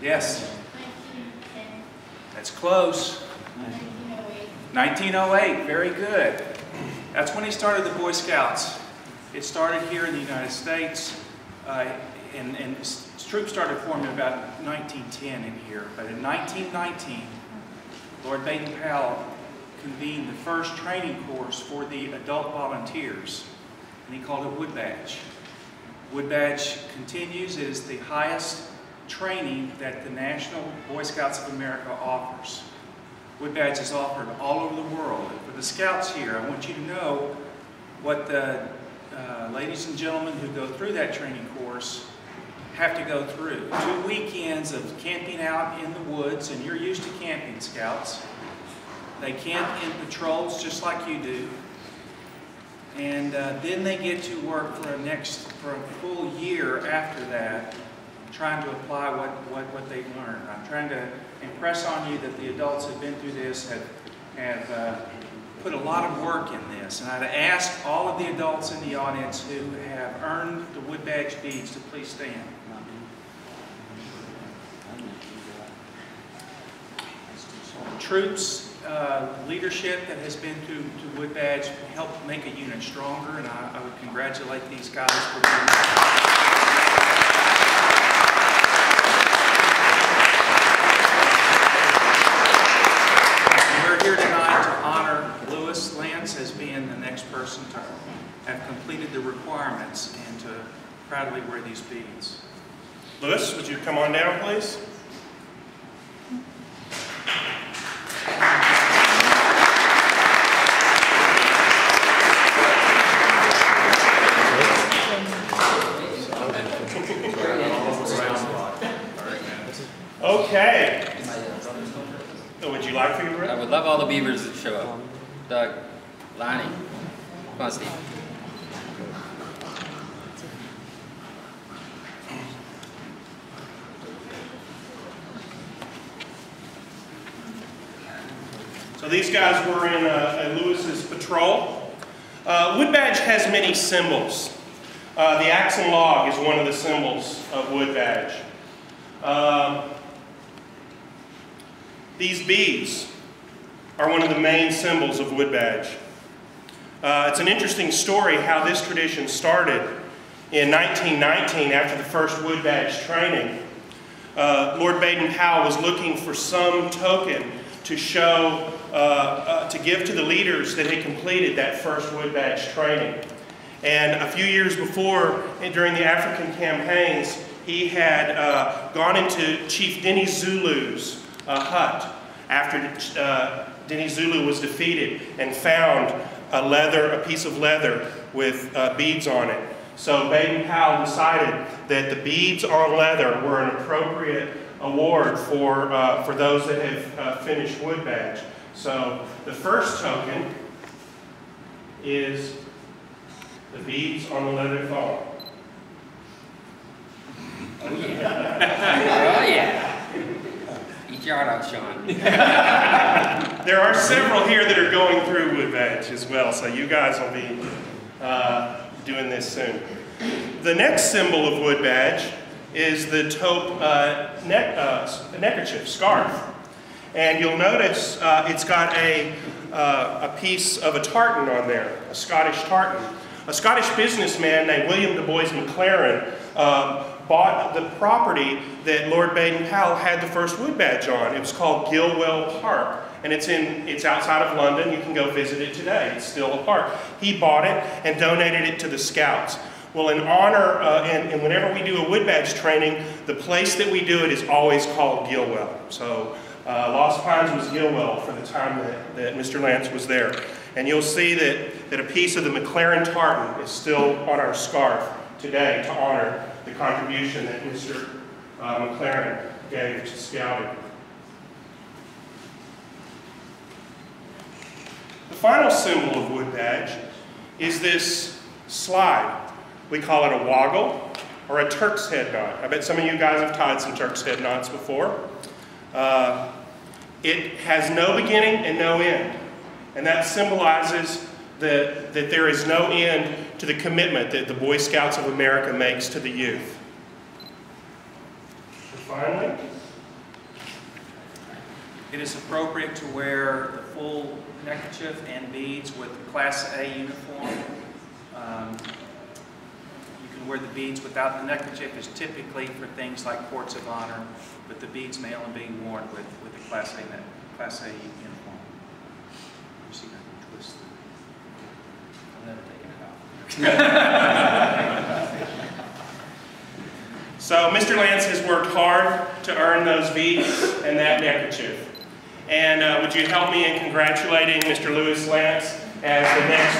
Yes. That's close. 1908, very good. That's when he started the Boy Scouts. It started here in the United States, and troops started forming about 1910 in here. But in 1919, Lord Baden-Powell convened the first training course for the adult volunteers, and he called it Wood Badge. Wood Badge continues. It is the highest training that the National Boy Scouts of America offers. Wood Badge is offered all over the world. And for the Scouts here, I want you to know what the ladies and gentlemen who go through that training course have to go through. 2 weekends of camping out in the woods, and you're used to camping, Scouts. They camp in patrols just like you do. And then they get to work for a full year after that, trying to apply what they've learned. I'm trying to impress on you that the adults who have been through this have put a lot of work in this. And I'd ask all of the adults in the audience who have earned the Wood Badge beads to please stand. Troops, leadership that has been to Wood Badge helped make a unit stronger, and I would congratulate these guys for doing that. Here tonight to honor Lewis Lance as being the next person to have completed the requirements and to proudly wear these beads. Lewis, would you come on down, please? Okay. So would you like for your I would love all the beavers to show up. Doug, Lonnie, come on, Steve. So these guys were in Lewis's patrol. Wood Badge has many symbols. The axe and log is one of the symbols of Wood Badge. These beads are one of the main symbols of Wood Badge. It's an interesting story how this tradition started in 1919 after the first Wood Badge training. Lord Baden-Powell was looking for some token to show, to give to the leaders that had completed that first Wood Badge training. And a few years before, during the African campaigns, he had gone into Chief Denny Zulu's hut after Denny Zulu was defeated and found a piece of leather with beads on it. So Baden-Powell decided that the beads on leather were an appropriate award for those that have finished Wood Badge. So the first token is the beads on the leather thong. Oh yeah. Oh yeah. Eat your heart out, Sean. There are several here that are going through Wood Badge as well, so you guys will be doing this soon. The next symbol of Wood Badge is the taupe neckerchief, scarf. And you'll notice it's got a piece of a tartan on there, a Scottish tartan. A Scottish businessman named William Du Bois McLaren bought the property that Lord Baden-Powell had the first Wood Badge on. It was called Gilwell Park, and it's outside of London. You can go visit it today. It's still a park. He bought it and donated it to the Scouts. Well, in honor, and whenever we do a Wood Badge training, the place that we do it is always called Gilwell. So Lost Pines was Gilwell for the time that Mr. Lance was there. And you'll see that a piece of the McLaren tartan is still on our scarf today to honor the contribution that Mr. McLaren gave to Scouting. The final symbol of Wood Badge is this slide. We call it a woggle or a Turk's head knot. I bet some of you guys have tied some Turk's head knots before. It has no beginning and no end. And that symbolizes that there is no end to the commitment that the Boy Scouts of America makes to the youth. And finally, It is appropriate to wear the full neckerchief and beads with Class A uniform. You can wear the beads without the neckerchief. Is typically for things like courts of honor, but the beads may only be worn with the Class A uniform. You see that twist? I'll never take it out. So Mr. Lance has worked hard to earn those beads and that neckerchief. And would you help me in congratulating Mr. Lewis Lance as the next